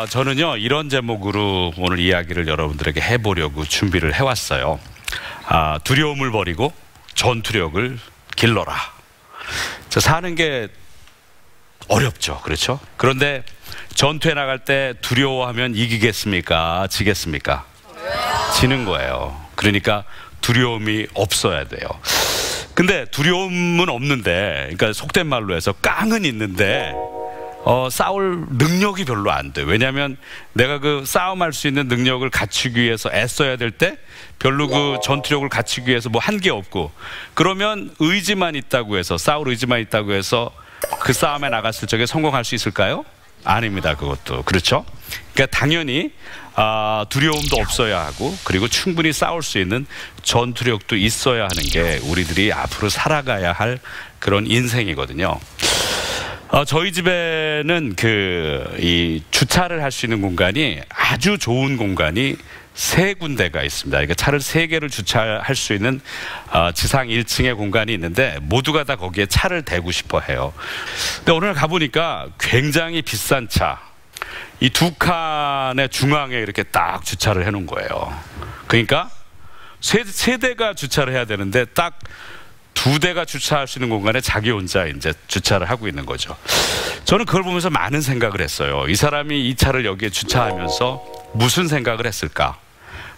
저는요 이런 제목으로 오늘 이야기를 여러분들에게 해보려고 준비를 해왔어요. 두려움을 버리고 전투력을 길러라. 사는 게 어렵죠, 그렇죠? 그런데 전투에 나갈 때 두려워하면 이기겠습니까? 지겠습니까? 지는 거예요. 그러니까 두려움이 없어야 돼요. 근데 두려움은 없는데, 그러니까 속된 말로 해서 깡은 있는데 싸울 능력이 별로 안 돼. 왜냐하면 내가 그 싸움할 수 있는 능력을 갖추기 위해서 애써야 될 때 별로 그 전투력을 갖추기 위해서 뭐 한 게 없고, 그러면 의지만 있다고 해서, 싸울 의지만 있다고 해서 그 싸움에 나갔을 적에 성공할 수 있을까요? 아닙니다. 그것도 그렇죠. 그러니까 당연히 두려움도 없어야 하고, 그리고 충분히 싸울 수 있는 전투력도 있어야 하는 게 우리들이 앞으로 살아가야 할 그런 인생이거든요. 저희 집에는 이 주차를 할 수 있는 공간이 아주 좋은 공간이 3군데가 있습니다. 그러니까 차를 3개를 주차할 수 있는 지상 1층의 공간이 있는데 모두가 다 거기에 차를 대고 싶어 해요. 근데 오늘 가보니까 굉장히 비싼 차, 이 2칸의 중앙에 이렇게 딱 주차를 해놓은 거예요. 그러니까 세 대가 주차를 해야 되는데 딱 2대가 주차할 수 있는 공간에 자기 혼자 이제 주차를 하고 있는 거죠. 저는 그걸 보면서 많은 생각을 했어요. 이 사람이 이 차를 여기에 주차하면서 무슨 생각을 했을까?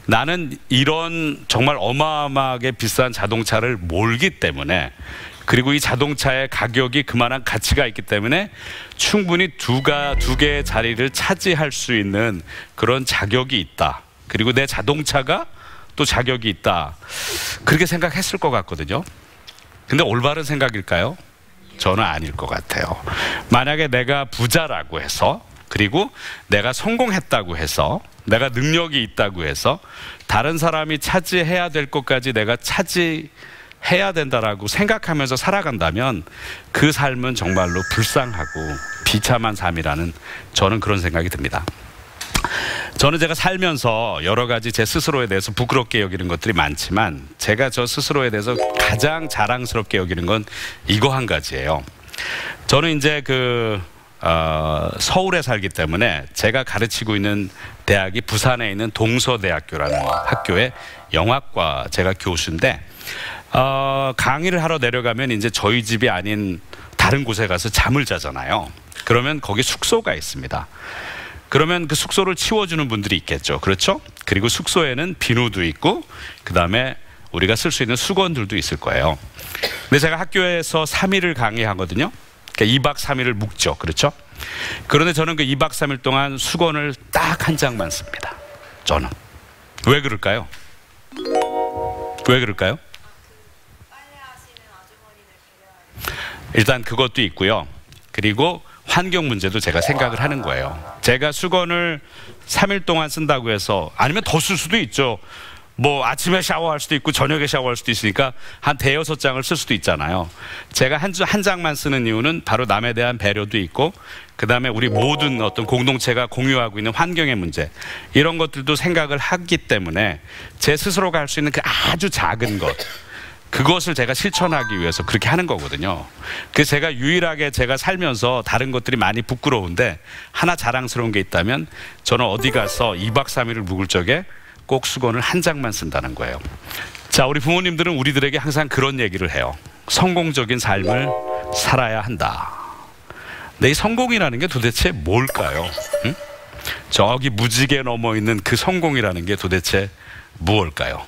나는 이런 정말 어마어마하게 비싼 자동차를 몰기 때문에, 그리고 이 자동차의 가격이 그만한 가치가 있기 때문에 충분히 두 개의 자리를 차지할 수 있는 그런 자격이 있다. 그리고 내 자동차가 또 자격이 있다. 그렇게 생각했을 것 같거든요. 근데 올바른 생각일까요? 저는 아닐 것 같아요. 만약에 내가 부자라고 해서, 그리고 내가 성공했다고 해서, 내가 능력이 있다고 해서 다른 사람이 차지해야 될 것까지 내가 차지해야 된다라고 생각하면서 살아간다면 그 삶은 정말로 불쌍하고 비참한 삶이라는, 저는 그런 생각이 듭니다. 저는 제가 살면서 여러 가지 제 스스로에 대해서 부끄럽게 여기는 것들이 많지만, 제가 저 스스로에 대해서 가장 자랑스럽게 여기는 건 이거 한 가지예요. 저는 이제 서울에 살기 때문에 제가 가르치고 있는 대학이 부산에 있는 동서대학교라는 학교의 영화과, 제가 교수인데, 강의를 하러 내려가면 이제 저희 집이 아닌 다른 곳에 가서 잠을 자잖아요. 그러면 거기 숙소가 있습니다. 그러면 그 숙소를 치워주는 분들이 있겠죠. 그렇죠? 그리고 숙소에는 비누도 있고, 그 다음에 우리가 쓸 수 있는 수건들도 있을 거예요. 근데 제가 학교에서 3일을 강의하거든요. 그러니까 2박 3일을 묵죠. 그렇죠? 그런데 저는 그 2박 3일 동안 수건을 딱 한 장만 씁니다. 저는. 왜 그럴까요? 왜 그럴까요? 일단 그것도 있고요. 그리고 환경 문제도 제가 생각을 하는 거예요. 제가 수건을 3일 동안 쓴다고 해서, 아니면 더 쓸 수도 있죠. 뭐 아침에 샤워할 수도 있고 저녁에 샤워할 수도 있으니까 한 5-6장을 쓸 수도 있잖아요. 제가 한 장만 쓰는 이유는 바로 남에 대한 배려도 있고, 그 다음에 우리 모든 어떤 공동체가 공유하고 있는 환경의 문제, 이런 것들도 생각을 하기 때문에 제 스스로가 할 수 있는 그 아주 작은 것, 그것을 제가 실천하기 위해서 그렇게 하는 거거든요. 그래서 제가 유일하게 제가 살면서 다른 것들이 많이 부끄러운데 하나 자랑스러운 게 있다면, 저는 어디 가서 2박 3일을 묵을 적에 꼭 수건을 한 장만 쓴다는 거예요. 자, 우리 부모님들은 우리들에게 항상 그런 얘기를 해요. 성공적인 삶을 살아야 한다. 근데 이 성공이라는 게 도대체 뭘까요? 응? 저기 무지개 넘어 있는 그 성공이라는 게 도대체 무엇일까요?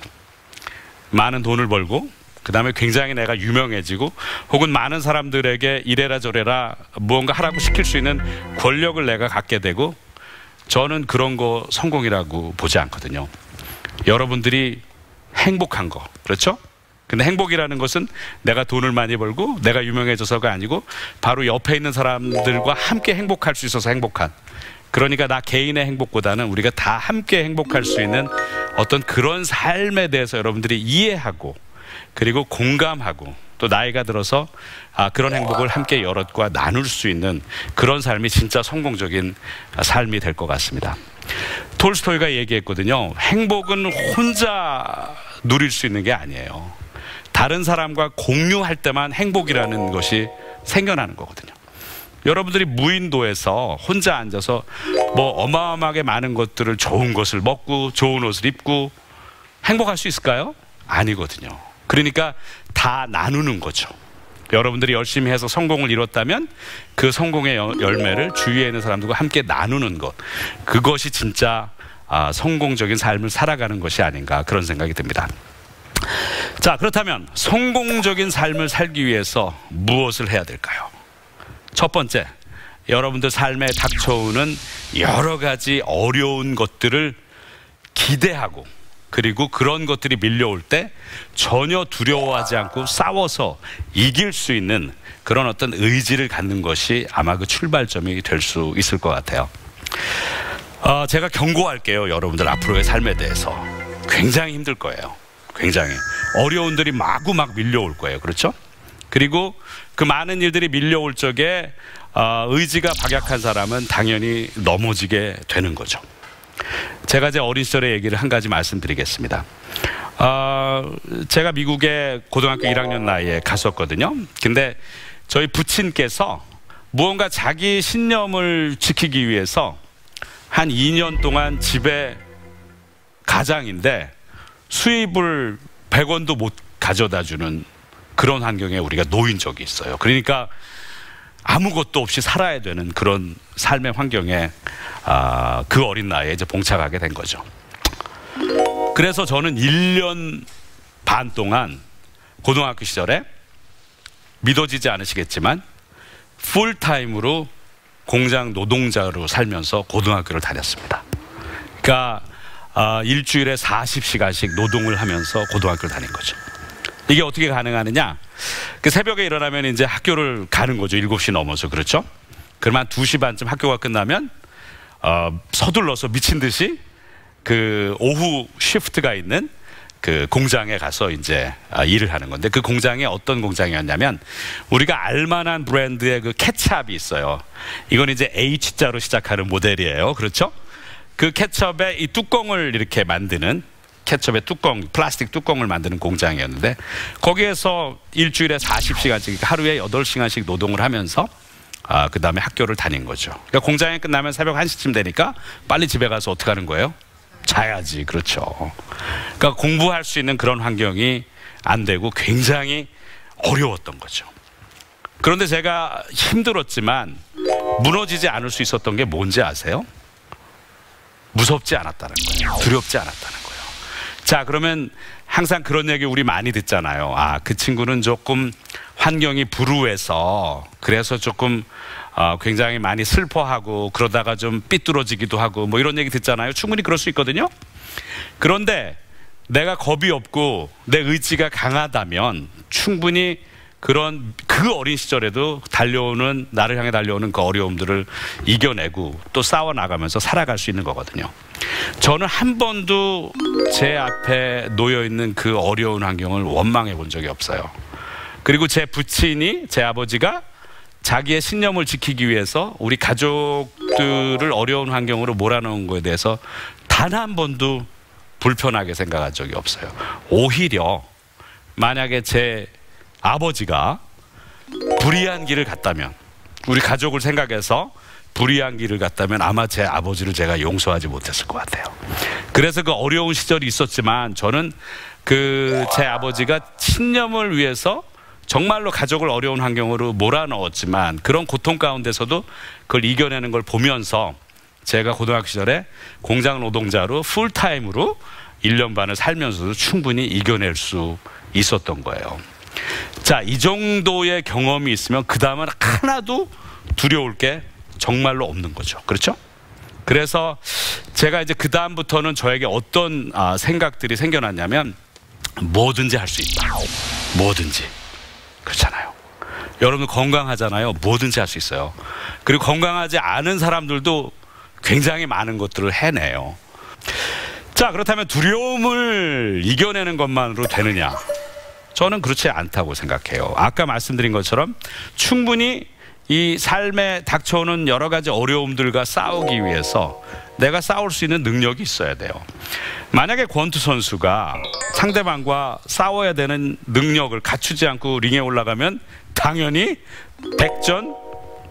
많은 돈을 벌고, 그 다음에 굉장히 내가 유명해지고, 혹은 많은 사람들에게 이래라 저래라 무언가 하라고 시킬 수 있는 권력을 내가 갖게 되고, 저는 그런 거 성공이라고 보지 않거든요. 여러분들이 행복한 거, 그렇죠? 근데 행복이라는 것은 내가 돈을 많이 벌고 내가 유명해져서가 아니고, 바로 옆에 있는 사람들과 함께 행복할 수 있어서 행복한, 그러니까 나 개인의 행복보다는 우리가 다 함께 행복할 수 있는 어떤 그런 삶에 대해서 여러분들이 이해하고, 그리고 공감하고, 또 나이가 들어서 그런 행복을 함께 여럿과 나눌 수 있는 그런 삶이 진짜 성공적인 삶이 될 것 같습니다. 톨스토이가 얘기했거든요. 행복은 혼자 누릴 수 있는 게 아니에요. 다른 사람과 공유할 때만 행복이라는 것이 생겨나는 거거든요. 여러분들이 무인도에서 혼자 앉아서 뭐 어마어마하게 많은 것들을, 좋은 것을 먹고 좋은 옷을 입고 행복할 수 있을까요? 아니거든요. 그러니까 다 나누는 거죠. 여러분들이 열심히 해서 성공을 이뤘다면 그 성공의 열매를 주위에 있는 사람들과 함께 나누는 것, 그것이 진짜 성공적인 삶을 살아가는 것이 아닌가, 그런 생각이 듭니다. 자, 그렇다면 성공적인 삶을 살기 위해서 무엇을 해야 될까요? 첫 번째, 여러분들 삶에 닥쳐오는 여러 가지 어려운 것들을 기대하고, 그리고 그런 것들이 밀려올 때 전혀 두려워하지 않고 싸워서 이길 수 있는 그런 어떤 의지를 갖는 것이 아마 그 출발점이 될 수 있을 것 같아요. 제가 경고할게요. 여러분들 앞으로의 삶에 대해서 굉장히 힘들 거예요. 굉장히 어려움들이 마구막 밀려올 거예요. 그렇죠? 그리고 그 많은 일들이 밀려올 적에 의지가 박약한 사람은 당연히 넘어지게 되는 거죠. 제가 제 어린 시절의 얘기를 한 가지 말씀드리겠습니다. 제가 미국에 고등학교 1학년 나이에 갔었거든요. 근데 저희 부친께서 무언가 자기 신념을 지키기 위해서 한 2년 동안 집에 가장인데 수입을 100원도 못 가져다 주는 그런 환경에 우리가 놓인 적이 있어요. 그러니까 아무것도 없이 살아야 되는 그런 삶의 환경에 그 어린 나이에 이제 봉착하게 된 거죠. 그래서 저는 1년 반 동안 고등학교 시절에, 믿어지지 않으시겠지만 풀타임으로 공장 노동자로 살면서 고등학교를 다녔습니다. 그러니까 일주일에 40시간씩 노동을 하면서 고등학교를 다닌 거죠. 이게 어떻게 가능하느냐? 그 새벽에 일어나면 이제 학교를 가는 거죠. 7시 넘어서. 그렇죠? 그러면 한 2시 반쯤 학교가 끝나면 서둘러서 미친 듯이 그 오후 시프트가 있는 그 공장에 가서 이제 일을 하는 건데, 그 공장이 어떤 공장이었냐면 우리가 알만한 브랜드의 그 케찹이 있어요. 이건 이제 H자로 시작하는 모델이에요. 그렇죠? 그 케첩의 이 뚜껑을 이렇게 만드는, 케첩의 뚜껑, 플라스틱 뚜껑을 만드는 공장이었는데, 거기에서 일주일에 40시간씩, 하루에 8시간씩 노동을 하면서 그 다음에 학교를 다닌 거죠. 그러니까 공장이 끝나면 새벽 1시쯤 되니까 빨리 집에 가서 어떻게 하는 거예요? 자야지. 그렇죠. 그러니까 공부할 수 있는 그런 환경이 안 되고 굉장히 어려웠던 거죠. 그런데 제가 힘들었지만 무너지지 않을 수 있었던 게 뭔지 아세요? 무섭지 않았다는 거예요. 두렵지 않았다는 거예요. 자, 그러면 항상 그런 얘기 우리 많이 듣잖아요. 그 친구는 조금 환경이 불우해서, 그래서 조금 굉장히 많이 슬퍼하고 그러다가 좀 삐뚤어지기도 하고 뭐 이런 얘기 듣잖아요. 충분히 그럴 수 있거든요. 그런데 내가 겁이 없고 내 의지가 강하다면 충분히 그런 그 어린 시절에도 나를 향해 달려오는 그 어려움들을 이겨내고 또 싸워나가면서 살아갈 수 있는 거거든요. 저는 한 번도 제 앞에 놓여있는 그 어려운 환경을 원망해 본 적이 없어요. 그리고 제 부친이, 제 아버지가 자기의 신념을 지키기 위해서 우리 가족들을 어려운 환경으로 몰아넣은 것에 대해서 단 한 번도 불편하게 생각한 적이 없어요. 오히려 만약에 제 아버지가 불의한 길을 갔다면, 우리 가족을 생각해서 불의한 길을 갔다면 아마 제 아버지를 제가 용서하지 못했을 것 같아요. 그래서 그 어려운 시절이 있었지만 저는 제 아버지가 신념을 위해서 정말로 가족을 어려운 환경으로 몰아넣었지만 그런 고통 가운데서도 그걸 이겨내는 걸 보면서 제가 고등학교 시절에 공장 노동자로 풀타임으로 1년 반을 살면서도 충분히 이겨낼 수 있었던 거예요. 자, 이 정도의 경험이 있으면 그 다음은 하나도 두려울 게 정말로 없는 거죠. 그렇죠? 그래서 제가 이제 그 다음부터는 저에게 어떤 생각들이 생겨났냐면, 뭐든지 할 수 있다. 뭐든지. 그렇잖아요. 여러분 건강하잖아요. 뭐든지 할 수 있어요. 그리고 건강하지 않은 사람들도 굉장히 많은 것들을 해내요. 자, 그렇다면 두려움을 이겨내는 것만으로 되느냐? 저는 그렇지 않다고 생각해요. 아까 말씀드린 것처럼 충분히 이 삶에 닥쳐오는 여러 가지 어려움들과 싸우기 위해서 내가 싸울 수 있는 능력이 있어야 돼요. 만약에 권투 선수가 상대방과 싸워야 되는 능력을 갖추지 않고 링에 올라가면 당연히 100전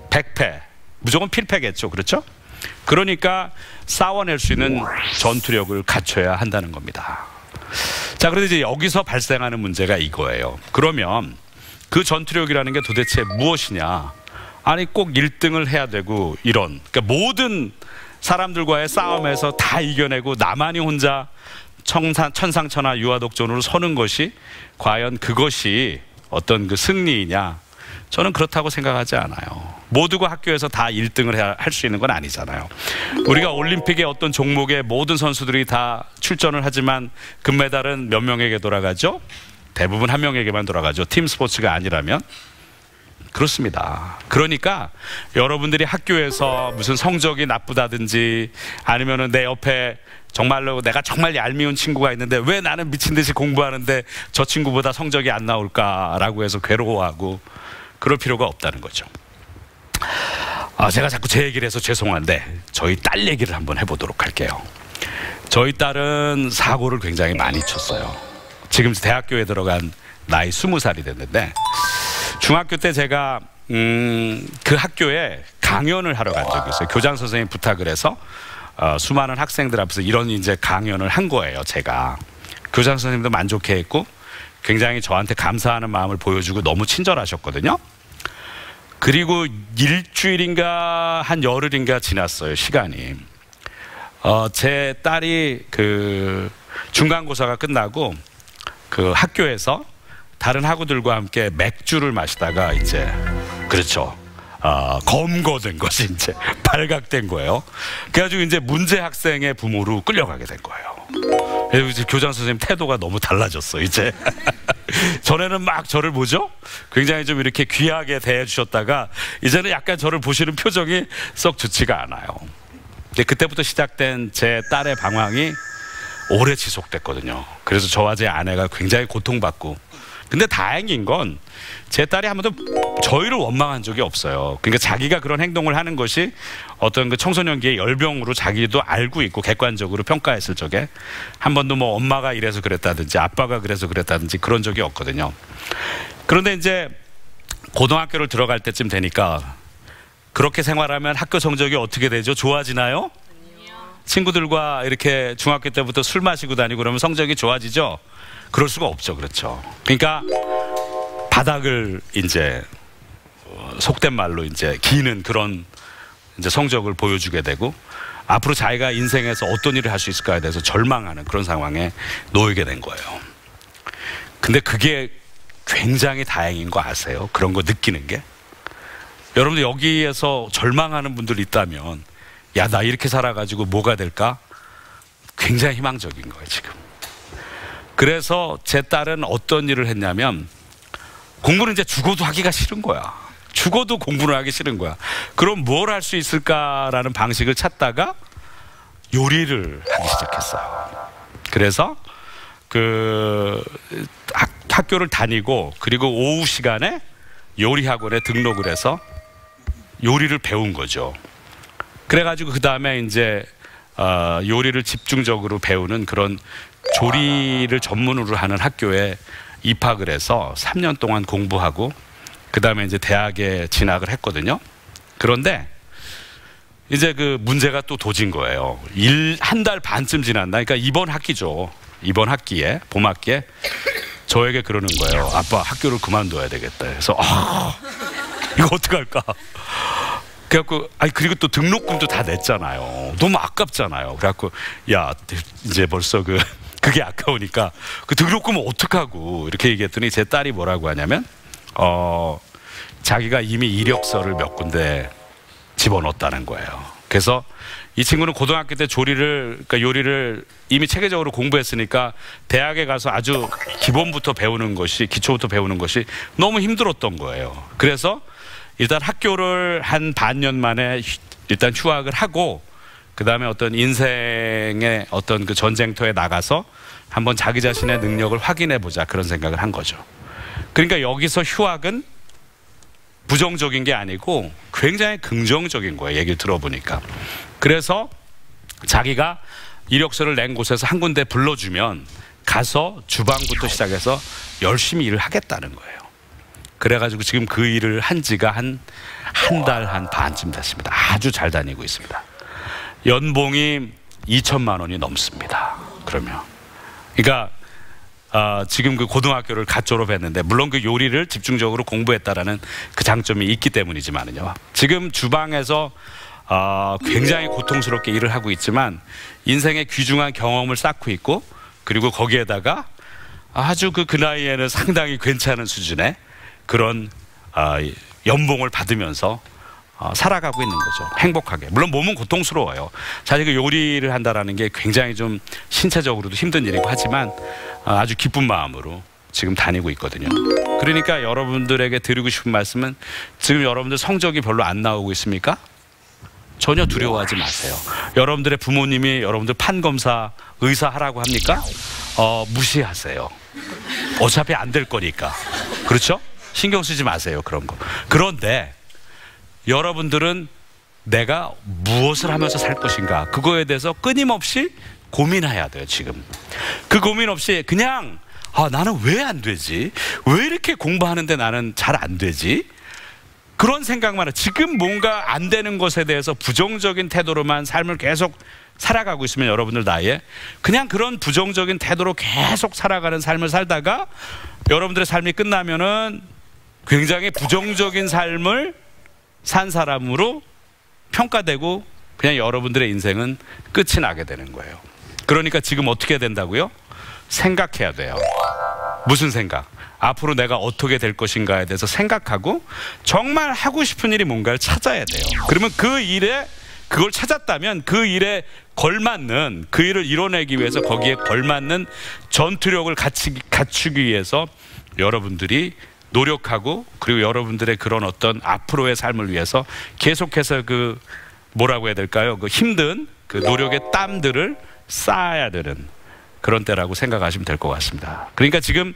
100패, 무조건 필패겠죠. 그렇죠? 그러니까 싸워낼 수 있는 전투력을 갖춰야 한다는 겁니다. 자, 그런데 이제 여기서 발생하는 문제가 이거예요. 그러면 그 전투력이라는 게 도대체 무엇이냐? 아니, 꼭 1등을 해야 되고 이런, 그러니까 모든 사람들과의 싸움에서 다 이겨내고 나만이 혼자 천상천하 유아독존으로 서는 것이 과연 그것이 어떤 그 승리이냐? 저는 그렇다고 생각하지 않아요. 모두가 학교에서 다 1등을 할 수 있는 건 아니잖아요. 우리가 올림픽의 어떤 종목에 모든 선수들이 다 출전을 하지만 금메달은 몇 명에게 돌아가죠? 대부분 한 명에게만 돌아가죠. 팀 스포츠가 아니라면. 그렇습니다. 그러니까 여러분들이 학교에서 무슨 성적이 나쁘다든지 아니면은 내 옆에 정말로 내가 정말 얄미운 친구가 있는데 왜 나는 미친 듯이 공부하는데 저 친구보다 성적이 안 나올까라고 해서 괴로워하고 그럴 필요가 없다는 거죠. 제가 자꾸 제 얘기를 해서 죄송한데 저희 딸 얘기를 한번 해보도록 할게요. 저희 딸은 사고를 굉장히 많이 쳤어요. 지금 대학교에 들어간 나이 20살이 됐는데 중학교 때 제가 그 학교에 강연을 하러 간 적이 있어요. 교장 선생님 부탁을 해서 수많은 학생들 앞에서 이런 이제 강연을 한 거예요. 제가 교장 선생님도 만족해 했고 굉장히 저한테 감사하는 마음을 보여주고 너무 친절하셨거든요. 그리고 일주일인가 한 열흘인가 지났어요. 시간이. 제 딸이 그 중간고사가 끝나고 그 학교에서 다른 학우들과 함께 맥주를 마시다가 이제 그렇죠. 검거된 것이 이제 발각된 거예요. 그래가지고 이제 문제 학생의 부모로 끌려가게 된 거예요. 그래서 이제 교장 선생님 태도가 너무 달라졌어 이제. 전에는 막 저를 보죠? 굉장히 좀 이렇게 귀하게 대해주셨다가 이제는 약간 저를 보시는 표정이 썩 좋지가 않아요. 근데 그때부터 시작된 제 딸의 방황이 오래 지속됐거든요. 그래서 저와 제 아내가 굉장히 고통받고, 근데 다행인 건 제 딸이 한 번도 저희를 원망한 적이 없어요. 그러니까 자기가 그런 행동을 하는 것이 어떤 그 청소년기의 열병으로 자기도 알고 있고 객관적으로 평가했을 적에 한 번도 뭐 엄마가 이래서 그랬다든지 아빠가 그래서 그랬다든지 그런 적이 없거든요. 그런데 이제 고등학교를 들어갈 때쯤 되니까 그렇게 생활하면 학교 성적이 어떻게 되죠? 좋아지나요? 친구들과 이렇게 중학교 때부터 술 마시고 다니고 그러면 성적이 좋아지죠? 그럴 수가 없죠. 그렇죠. 그러니까 바닥을 이제 속된 말로 이제 기는 그런 이제 성적을 보여주게 되고 앞으로 자기가 인생에서 어떤 일을 할 수 있을까에 대해서 절망하는 그런 상황에 놓이게 된 거예요. 근데 그게 굉장히 다행인 거 아세요? 그런 거 느끼는 게. 여러분들 여기에서 절망하는 분들 있다면 야, 나 이렇게 살아가지고 뭐가 될까? 굉장히 희망적인 거예요 지금. 그래서 제 딸은 어떤 일을 했냐면 공부는 이제 죽어도 하기가 싫은 거야. 죽어도 공부를 하기 싫은 거야. 그럼 뭘 할 수 있을까라는 방식을 찾다가 요리를 하기 시작했어요. 그래서 그 학교를 다니고 그리고 오후 시간에 요리 학원에 등록을 해서 요리를 배운 거죠. 그래가지고 그 다음에 이제 요리를 집중적으로 배우는 그런 조리를 전문으로 하는 학교에 입학을 해서 3년 동안 공부하고 그 다음에 이제 대학에 진학을 했거든요. 그런데 이제 그 문제가 또 도진 거예요. 한 달 반쯤 지났나? 그러니까 이번 학기죠. 이번 학기에 봄학기에 저에게 그러는 거예요. 아빠 학교를 그만둬야 되겠다. 그래서 이거 어떡할까? 그래갖고 그리고 또 등록금도 다 냈잖아요. 너무 아깝잖아요. 그래갖고 야 이제 벌써 그게 아까우니까 그 등록금은 어떡하고 이렇게 얘기했더니 제 딸이 뭐라고 하냐면 자기가 이미 이력서를 몇 군데 집어넣었다는 거예요. 그래서 이 친구는 고등학교 때 그러니까 요리를 이미 체계적으로 공부했으니까 대학에 가서 아주 기초부터 배우는 것이 너무 힘들었던 거예요. 그래서 일단 학교를 한 반년 만에 일단 휴학을 하고 그 다음에 어떤 인생의 어떤 그 전쟁터에 나가서 한번 자기 자신의 능력을 확인해 보자 그런 생각을 한 거죠. 그러니까 여기서 휴학은 부정적인 게 아니고 굉장히 긍정적인 거예요. 얘기를 들어보니까. 그래서 자기가 이력서를 낸 곳에서 한 군데 불러주면 가서 주방부터 시작해서 열심히 일을 하겠다는 거예요. 그래가지고 지금 그 일을 한 지가 한 달 한 반쯤 됐습니다. 아주 잘 다니고 있습니다. 연봉이 2천만 원이 넘습니다. 그러니까 지금 그 고등학교를 갓 졸업했는데, 물론 그 요리를 집중적으로 공부했다라는 그 장점이 있기 때문이지만요, 지금 주방에서 굉장히 고통스럽게 일을 하고 있지만 인생의 귀중한 경험을 쌓고 있고, 그리고 거기에다가 아주 그 나이에는 상당히 괜찮은 수준의 그런 연봉을 받으면서 살아가고 있는 거죠. 행복하게. 물론 몸은 고통스러워요. 사실 그 요리를 한다라는 게 굉장히 좀 신체적으로도 힘든 일이고 하지만 아주 기쁜 마음으로 지금 다니고 있거든요. 그러니까 여러분들에게 드리고 싶은 말씀은, 지금 여러분들 성적이 별로 안 나오고 있습니까? 전혀 두려워하지 마세요. 여러분들의 부모님이 여러분들 판검사, 의사 하라고 합니까? 무시하세요. 어차피 안 될 거니까. 그렇죠? 신경 쓰지 마세요, 그런 거. 그런데 여러분들은 내가 무엇을 하면서 살 것인가, 그거에 대해서 끊임없이 고민해야 돼요. 지금 그 고민 없이 그냥 나는 왜 안 되지? 왜 이렇게 공부하는데 나는 잘 안 되지? 그런 생각만 해요. 지금 뭔가 안 되는 것에 대해서 부정적인 태도로만 삶을 계속 살아가고 있으면, 여러분들 나이에 그냥 그런 부정적인 태도로 계속 살아가는 삶을 살다가 여러분들의 삶이 끝나면은 굉장히 부정적인 삶을 산 사람으로 평가되고, 그냥 여러분들의 인생은 끝이 나게 되는 거예요. 그러니까 지금 어떻게 해야 된다고요? 생각해야 돼요. 무슨 생각? 앞으로 내가 어떻게 될 것인가에 대해서 생각하고, 정말 하고 싶은 일이 뭔가를 찾아야 돼요. 그러면 그걸 찾았다면 그 일에 걸맞는, 그 일을 이뤄내기 위해서 거기에 걸맞는 전투력을 갖추기 위해서 여러분들이 노력하고, 그리고 여러분들의 그런 어떤 앞으로의 삶을 위해서 계속해서 그 뭐라고 해야 될까요? 그 힘든 그 노력의 땀들을 쌓아야 되는 그런 때라고 생각하시면 될 것 같습니다. 그러니까 지금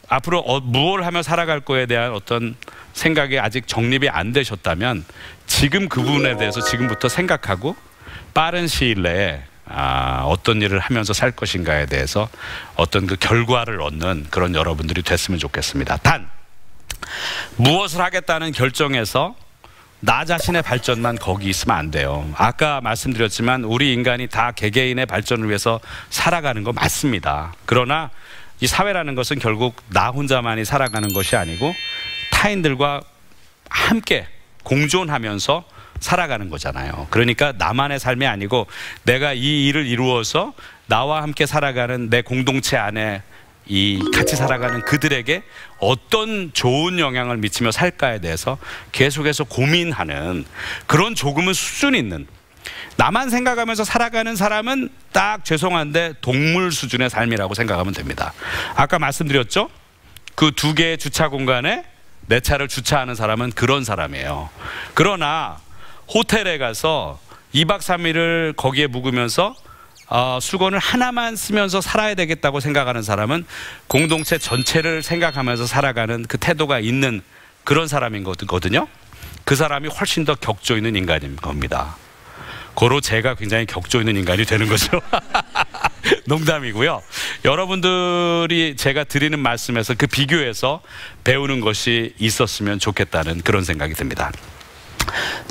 앞으로 무엇을 하며 살아갈 거에 대한 어떤 생각이 아직 정립이 안 되셨다면, 지금 그 부분에 대해서 지금부터 생각하고 빠른 시일 내에 어떤 일을 하면서 살 것인가에 대해서 어떤 그 결과를 얻는 그런 여러분들이 됐으면 좋겠습니다. 단, 무엇을 하겠다는 결정에서 나 자신의 발전만 거기 있으면 안 돼요. 아까 말씀드렸지만 우리 인간이 다 개개인의 발전을 위해서 살아가는 거 맞습니다. 그러나 이 사회라는 것은 결국 나 혼자만이 살아가는 것이 아니고 타인들과 함께 공존하면서 살아가는 거잖아요. 그러니까 나만의 삶이 아니고 내가 이 일을 이루어서 나와 함께 살아가는 내 공동체 안에 같이 살아가는 그들에게 어떤 좋은 영향을 미치며 살까에 대해서 계속해서 고민하는, 그런 조금은 수준 있는, 나만 생각하면서 살아가는 사람은 딱 죄송한데 동물 수준의 삶이라고 생각하면 됩니다. 아까 말씀드렸죠? 그 2개의 주차 공간에 내 차를 주차하는 사람은 그런 사람이에요. 그러나 호텔에 가서 2박 3일을 거기에 묵으면서 수건을 하나만 쓰면서 살아야 되겠다고 생각하는 사람은 공동체 전체를 생각하면서 살아가는 그 태도가 있는 그런 사람인 거거든요. 그 사람이 훨씬 더 격조 있는 인간인 겁니다. 고로 제가 굉장히 격조 있는 인간이 되는 거죠. 농담이고요. 여러분들이 제가 드리는 말씀에서 그 비교해서 배우는 것이 있었으면 좋겠다는 그런 생각이 듭니다.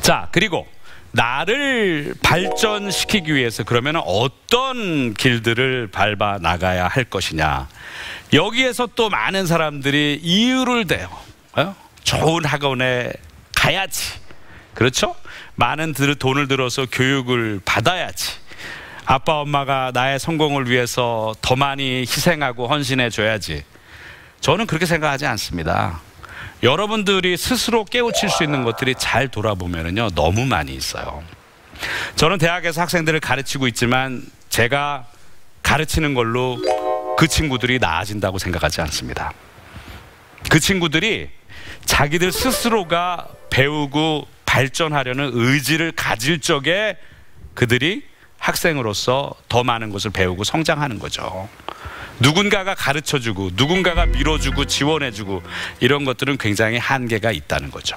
자, 그리고 나를 발전시키기 위해서 그러면 어떤 길들을 밟아 나가야 할 것이냐. 여기에서 또 많은 사람들이 이유를 대요. 좋은 학원에 가야지. 그렇죠? 많은 돈을 들어서 교육을 받아야지. 아빠 엄마가 나의 성공을 위해서 더 많이 희생하고 헌신해 줘야지. 저는 그렇게 생각하지 않습니다. 여러분들이 스스로 깨우칠 수 있는 것들이 잘 돌아보면요, 너무 많이 있어요. 저는 대학에서 학생들을 가르치고 있지만 제가 가르치는 걸로 그 친구들이 나아진다고 생각하지 않습니다. 그 친구들이 자기들 스스로가 배우고 발전하려는 의지를 가질 적에 그들이 학생으로서 더 많은 것을 배우고 성장하는 거죠. 누군가가 가르쳐주고 누군가가 밀어주고 지원해주고 이런 것들은 굉장히 한계가 있다는 거죠.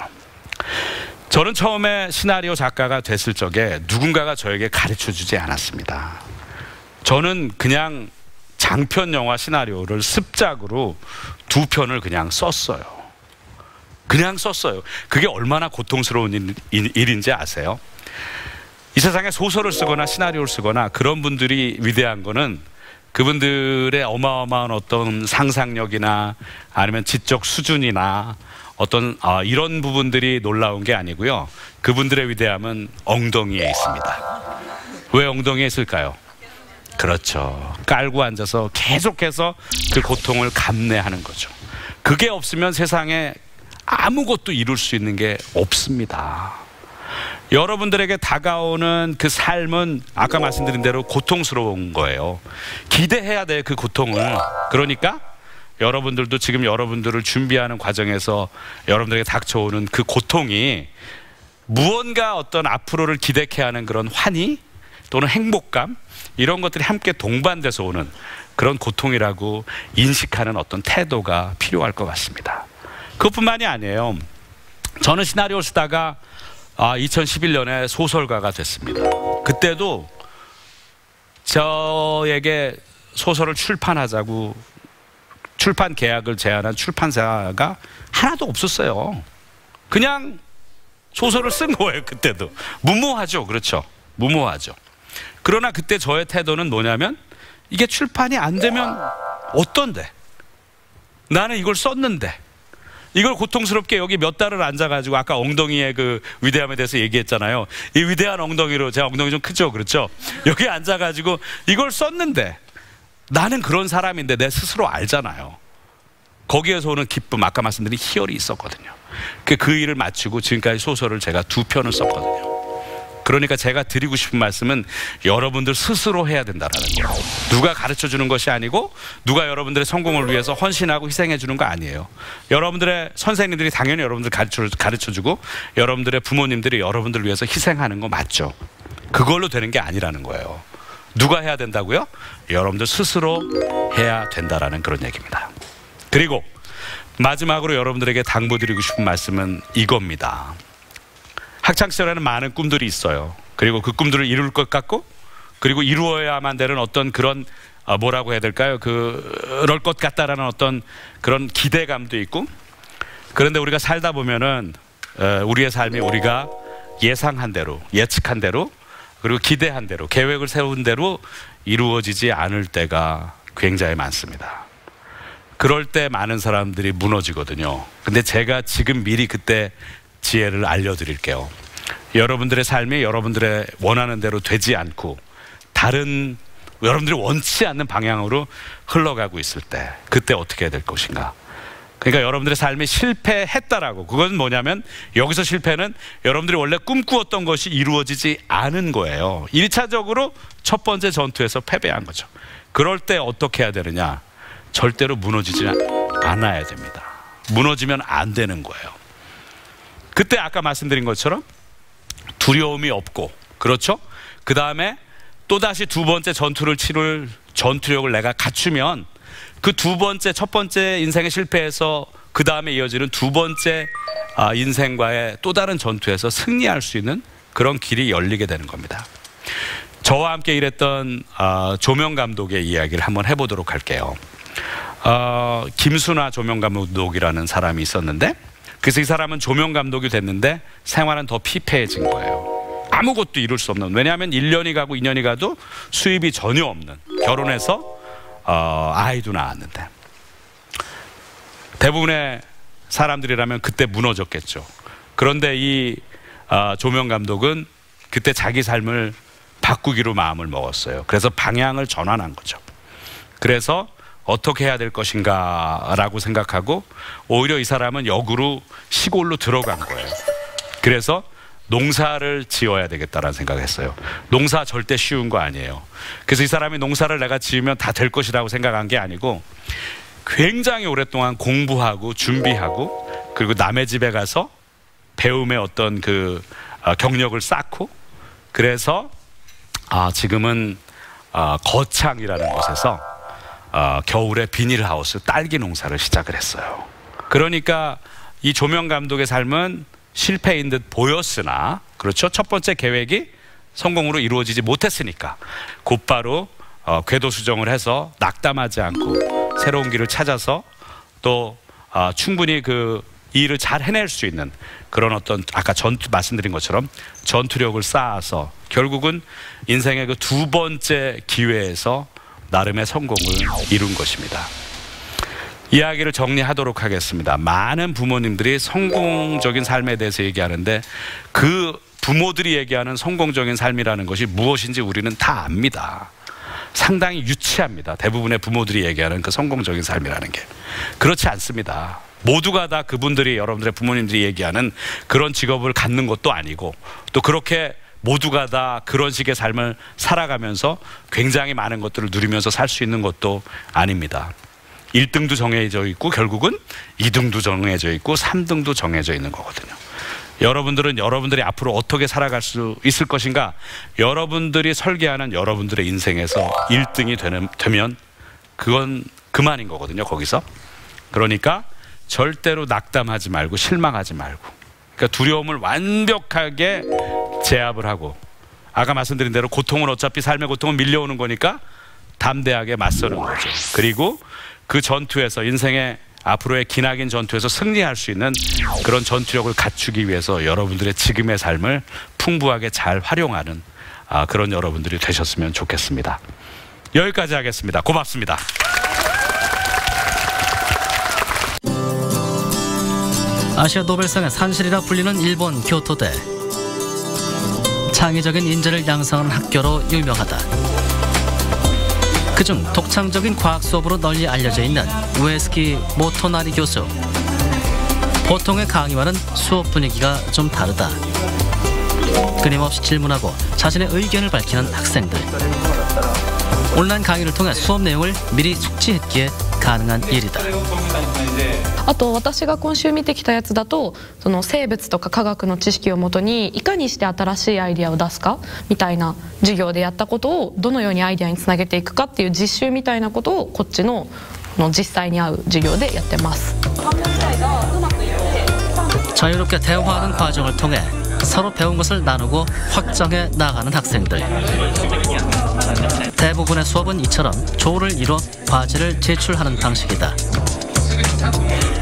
저는 처음에 시나리오 작가가 됐을 적에 누군가가 저에게 가르쳐주지 않았습니다. 저는 그냥 장편 영화 시나리오를 습작으로 2편을 그냥 썼어요. 그게 얼마나 고통스러운 일인지 아세요? 이 세상에 소설을 쓰거나 시나리오를 쓰거나 그런 분들이 위대한 거는 그분들의 어마어마한 어떤 상상력이나 아니면 지적 수준이나 어떤 이런 부분들이 놀라운 게 아니고요. 그분들의 위대함은 엉덩이에 있습니다. 왜 엉덩이에 있을까요? 그렇죠. 깔고 앉아서 계속해서 그 고통을 감내하는 거죠. 그게 없으면 세상에 아무것도 이룰 수 있는 게 없습니다. 여러분들에게 다가오는 그 삶은 아까 말씀드린 대로 고통스러운 거예요. 기대해야 돼, 그 고통을. 그러니까 여러분들도 지금 여러분들을 준비하는 과정에서 여러분들에게 닥쳐오는 그 고통이 무언가 어떤 앞으로를 기대케 하는 그런 환희 또는 행복감, 이런 것들이 함께 동반돼서 오는 그런 고통이라고 인식하는 어떤 태도가 필요할 것 같습니다. 그것뿐만이 아니에요. 저는 시나리오를 쓰다가 2011년에 소설가가 됐습니다. 그때도 저에게 소설을 출판하자고 출판 계약을 제안한 출판사가 하나도 없었어요. 그냥 소설을 쓴 거예요. 그때도 무모하죠. 그렇죠. 무모하죠. 그러나 그때 저의 태도는 뭐냐면, 이게 출판이 안 되면 어떤데? 나는 이걸 썼는데, 이걸 고통스럽게 여기 몇 달을 앉아가지고, 아까 엉덩이의 그 위대함에 대해서 얘기했잖아요. 이 위대한 엉덩이로, 제 엉덩이 좀 크죠, 그렇죠? 여기 앉아가지고 이걸 썼는데, 나는 그런 사람인데 내 스스로 알잖아요. 거기에서 오는 기쁨, 아까 말씀드린 희열이 있었거든요. 그 일을 마치고 지금까지 소설을 제가 2편을 썼거든요. 그러니까 제가 드리고 싶은 말씀은 여러분들 스스로 해야 된다라는 거예요. 누가 가르쳐 주는 것이 아니고, 누가 여러분들의 성공을 위해서 헌신하고 희생해 주는 거 아니에요. 여러분들의 선생님들이 당연히 여러분들 가르쳐 주고, 여러분들의 부모님들이 여러분들을 위해서 희생하는 거 맞죠. 그걸로 되는 게 아니라는 거예요. 누가 해야 된다고요? 여러분들 스스로 해야 된다라는 그런 얘기입니다. 그리고 마지막으로 여러분들에게 당부드리고 싶은 말씀은 이겁니다. 학창시절에는 많은 꿈들이 있어요. 그리고 그 꿈들을 이룰 것 같고, 그리고 이루어야만 되는 어떤 그런 뭐라고 해야 될까요? 그럴 것 같다라는 어떤 그런 기대감도 있고, 그런데 우리가 살다 보면은 우리의 삶이 우리가 예상한 대로, 예측한 대로, 그리고 기대한 대로, 계획을 세운 대로 이루어지지 않을 때가 굉장히 많습니다. 그럴 때 많은 사람들이 무너지거든요. 근데 제가 지금 미리 그때 지혜를 알려드릴게요. 여러분들의 삶이 여러분들의 원하는 대로 되지 않고 다른 여러분들이 원치 않는 방향으로 흘러가고 있을 때, 그때 어떻게 해야 될 것인가. 그러니까 여러분들의 삶이 실패했다라고, 그건 뭐냐면, 여기서 실패는 여러분들이 원래 꿈꾸었던 것이 이루어지지 않은 거예요. 1차적으로 첫 번째 전투에서 패배한 거죠. 그럴 때 어떻게 해야 되느냐? 절대로 무너지지 않아야 됩니다. 무너지면 안 되는 거예요. 그때 아까 말씀드린 것처럼 두려움이 없고, 그렇죠? 그 다음에 또다시 두 번째 전투를 치를 전투력을 내가 갖추면, 그 두 번째, 첫 번째 인생의 실패에서 그 다음에 이어지는 두 번째 인생과의 또 다른 전투에서 승리할 수 있는 그런 길이 열리게 되는 겁니다. 저와 함께 일했던 조명 감독의 이야기를 한번 해보도록 할게요. 김순아 조명 감독이라는 사람이 있었는데, 그래서 이 사람은 조명 감독이 됐는데 생활은 더 피폐해진 거예요. 아무것도 이룰 수 없는, 왜냐하면 1년이 가고 2년이 가도 수입이 전혀 없는, 결혼해서 아이도 낳았는데, 대부분의 사람들이라면 그때 무너졌겠죠. 그런데 이 조명 감독은 그때 자기 삶을 바꾸기로 마음을 먹었어요. 그래서 방향을 전환한 거죠. 그래서 어떻게 해야 될 것인가 라고 생각하고, 오히려 이 사람은 역으로 시골로 들어간 거예요. 그래서 농사를 지어야 되겠다라는 생각을 했어요. 농사 절대 쉬운 거 아니에요. 그래서 이 사람이 농사를 내가 지으면 다 될 것이라고 생각한 게 아니고, 굉장히 오랫동안 공부하고 준비하고, 그리고 남의 집에 가서 배움의 어떤 그 경력을 쌓고, 그래서 지금은 거창이라는 곳에서 겨울에 비닐하우스 딸기 농사를 시작을 했어요. 그러니까 이 조명 감독의 삶은 실패인 듯 보였으나, 그렇죠? 첫 번째 계획이 성공으로 이루어지지 못했으니까 곧바로 궤도 수정을 해서 낙담하지 않고 새로운 길을 찾아서 또 충분히 그 일을 잘 해낼 수 있는 그런 어떤, 아까 말씀드린 것처럼 전투력을 쌓아서 결국은 인생의 그 두 번째 기회에서 나름의 성공을 이룬 것입니다. 이야기를 정리하도록 하겠습니다. 많은 부모님들이 성공적인 삶에 대해서 얘기하는데 그 부모들이 얘기하는 성공적인 삶이라는 것이 무엇인지 우리는 다 압니다. 상당히 유치합니다. 대부분의 부모들이 얘기하는 그 성공적인 삶이라는 게. 그렇지 않습니다. 모두가 다 그분들이, 여러분들의 부모님들이 얘기하는 그런 직업을 갖는 것도 아니고, 또 그렇게 모두가 다 그런 식의 삶을 살아가면서 굉장히 많은 것들을 누리면서 살 수 있는 것도 아닙니다. 1등도 정해져 있고 결국은 2등도 정해져 있고 3등도 정해져 있는 거거든요. 여러분들은 여러분들이 앞으로 어떻게 살아갈 수 있을 것인가, 여러분들이 설계하는 여러분들의 인생에서 1등이 되면 그건 그만인 거거든요. 거기서. 그러니까 절대로 낙담하지 말고 실망하지 말고, 그러니까 두려움을 완벽하게 제압을 하고, 아까 말씀드린 대로 고통은 어차피 삶의 고통은 밀려오는 거니까 담대하게 맞서는 거죠. 그리고 그 전투에서, 인생의 앞으로의 기나긴 전투에서 승리할 수 있는 그런 전투력을 갖추기 위해서 여러분들의 지금의 삶을 풍부하게 잘 활용하는 그런 여러분들이 되셨으면 좋겠습니다. 여기까지 하겠습니다. 고맙습니다. 아시아 노벨상의 산실이라 불리는 일본 교토대. 창의적인 인재를 양성하는 학교로 유명하다. 그중 독창적인 과학 수업으로 널리 알려져 있는 우에스키 모토나리 교수. 보통의 강의와는 수업 분위기가 좀 다르다. 끊임없이 질문하고 자신의 의견을 밝히는 학생들. 온라인 강의를 통해 수업 내용을 미리 숙지했기에 가능한 일이다. あと私が今週見てきたやつだと、その生物とか科学の知識をもとにいかにして新しいアイデアを出すかみたいな授業でやったことをどのようにアイデアにつなげていくかっていう実習みたいなことをこっちの実際に合う授業でやってます。 자유롭게 대화하는 과정을 통해 서로 배운 것을 나누고 확장해 나가는 학생들. 대부분의 수업은 이처럼 조를 이뤄 과제를 제출하는 방식이다.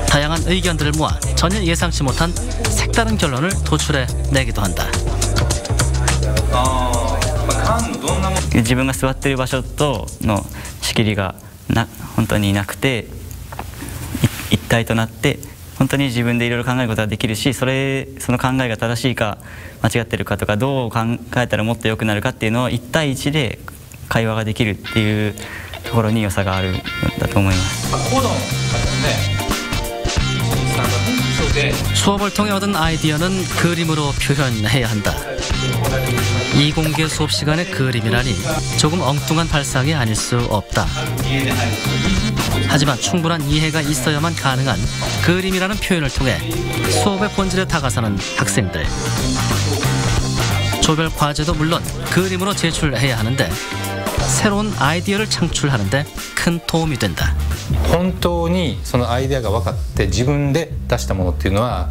다양한 의견들을 모아 전혀 예상치 못한 색다른 결론을 도출해 내기도 한다. 自分が座っている場所との仕切りが本当になくて、一体となって本当に自分でいろいろ考えることができるし、その考えが正しいか間違ってるかとか、どう考えたらもっと良くなるかっていうのを1対1で会話ができるっていうところに良さがあるんだと思います。 수업을 통해 얻은 아이디어는 그림으로 표현해야 한다. 이공계 수업 시간의 그림이라니 조금 엉뚱한 발상이 아닐 수 없다. 하지만 충분한 이해가 있어야만 가능한 그림이라는 표현을 통해 수업의 본질에 다가서는 학생들. 조별 과제도 물론 그림으로 제출해야 하는데 새로운 아이디어를 창출하는데 큰 도움이 된다. 本当にそのアイデアが分かって自分で出したものっていうのは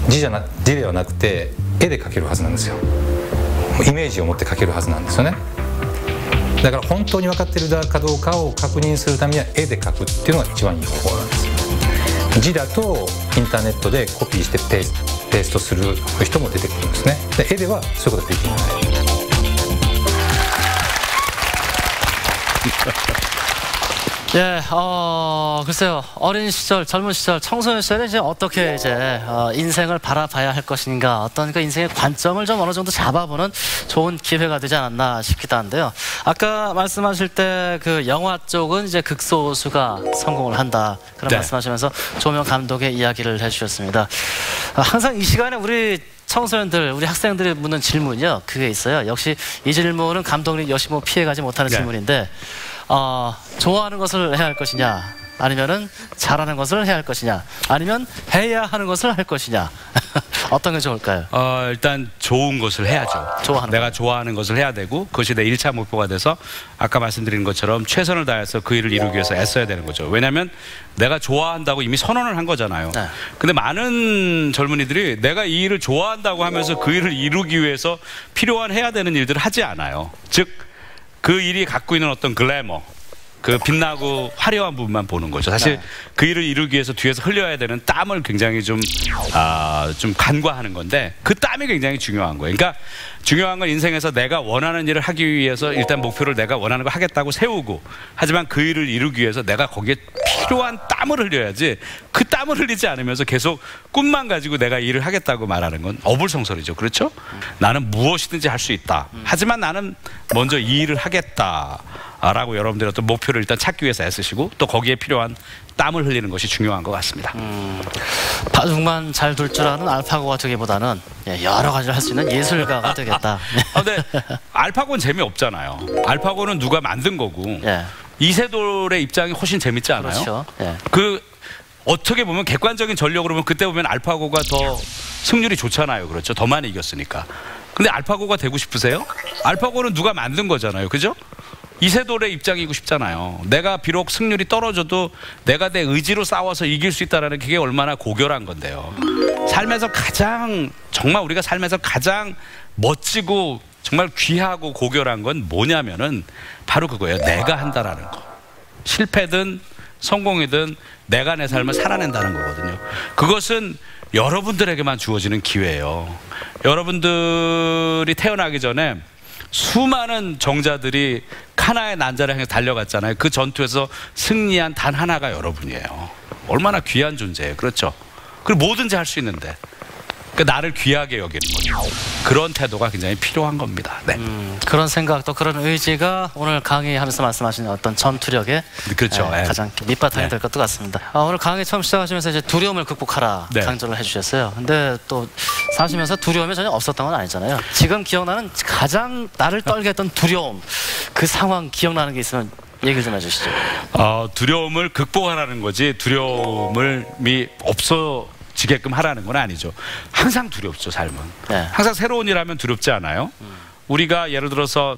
字ではなくて絵で描けるはずなんですよ。イメージを持って描けるはずなんですよね。だから本当に分かってるかどうかを確認するためには絵で描くっていうのが一番いい方法なんですよ。字だとインターネットでコピーしてペーストする人も出てくるんですね。で絵ではそういうことができない。 예, 글쎄요. 어린 시절, 젊은 시절, 청소년 시절에 이제 어떻게 이제 인생을 바라봐야 할 것인가, 어떤 그 인생의 관점을 좀 어느 정도 잡아보는 좋은 기회가 되지 않았나 싶기도 한데요. 아까 말씀하실 때 그 영화 쪽은 이제 극소수가 성공을 한다, 그런 말씀하시면서 조명 감독의 이야기를 해주셨습니다. 항상 이 시간에 우리 청소년들, 우리 학생들이 묻는 질문이요, 그게 있어요. 역시 이 질문은 감독님 역시 뭐 피해가지 못하는 질문인데, 좋아하는 것을 해야 할 것이냐, 아니면은 잘하는 것을 해야 할 것이냐, 아니면 해야 하는 것을 할 것이냐. 어떤 게 좋을까요? 일단 좋은 것을 해야죠. 내가 좋아하는 것을 해야 되고, 그것이 내 1차 목표가 돼서 아까 말씀드린 것처럼 최선을 다해서 그 일을 이루기 위해서 애써야 되는 거죠. 왜냐하면 내가 좋아한다고 이미 선언을 한 거잖아요. 네. 근데 많은 젊은이들이 내가 이 일을 좋아한다고 하면서 그 일을 이루기 위해서 필요한 해야 되는 일들을 하지 않아요. 즉 그 일이 갖고 있는 어떤 글래머, 그 빛나고 화려한 부분만 보는 거죠. 사실 그 일을 이루기 위해서 뒤에서 흘려야 되는 땀을 굉장히 좀 간과하는 건데 그 땀이 굉장히 중요한 거예요. 그러니까 중요한 건 인생에서 내가 원하는 일을 하기 위해서 일단 목표를 내가 원하는 거 하겠다고 세우고 하지만 그 일을 이루기 위해서 내가 거기에 필요한 땀을 흘려야지 그 땀을 흘리지 않으면서 계속 꿈만 가지고 내가 일을 하겠다고 말하는 건 어불성설이죠. 그렇죠? 나는 무엇이든지 할 수 있다. 하지만 나는 먼저 이 일을 하겠다. 라고 여러분들의 어떤 목표를 일단 찾기 위해서 애쓰시고 또 거기에 필요한 땀을 흘리는 것이 중요한 것 같습니다. 바둑만 잘 둘 줄 아는 알파고가 되기보다는 여러 가지를 할 수 있는 예술가가 되겠다. 근데 알파고는 재미없잖아요. 알파고는 누가 만든 거고 이세돌의 입장이 훨씬 재밌지 않아요? 그렇죠. 그 어떻게 보면 객관적인 전력으로 보면 그때 보면 알파고가 더 승률이 좋잖아요. 그렇죠? 더 많이 이겼으니까. 근데 알파고가 되고 싶으세요? 알파고는 누가 만든 거잖아요. 그죠? 이세돌의 입장이고 싶잖아요. 내가 비록 승률이 떨어져도 내가 내 의지로 싸워서 이길 수 있다는 게 얼마나 고결한 건데요. 삶에서 가장 정말 우리가 삶에서 가장 멋지고 정말 귀하고 고결한 건 뭐냐면은 바로 그거예요. 내가 한다라는 거. 실패든 성공이든 내가 내 삶을 살아낸다는 거거든요. 그것은 여러분들에게만 주어지는 기회예요. 여러분들이 태어나기 전에 수많은 정자들이 카나의 난자를 향해 달려갔잖아요. 그 전투에서 승리한 단 하나가 여러분이에요. 얼마나 귀한 존재예요. 그렇죠? 그리고 뭐든지 할 수 있는데 그러니까 나를 귀하게 여기는 거죠. 그런 태도가 굉장히 필요한 겁니다. 네. 그런 생각 또 그런 의지가 오늘 강의하면서 말씀하신 어떤 전투력의 그렇죠. 가장 밑바탕이 될 것도 같습니다. 오늘 강의 처음 시작하시면서 이제 두려움을 극복하라 강조를 해주셨어요. 근데 또 사시면서 두려움이 전혀 없었던 건 아니잖아요. 지금 기억나는 가장 나를 떨게 했던 두려움, 그 상황 기억나는 게 있으면 얘기를 좀 해주시죠. 두려움을 극복하라는 거지 두려움이 없어지게끔 하라는 건 아니죠. 항상 두렵죠, 삶은. 항상 새로운 일 하면 두렵지 않아요? 우리가 예를 들어서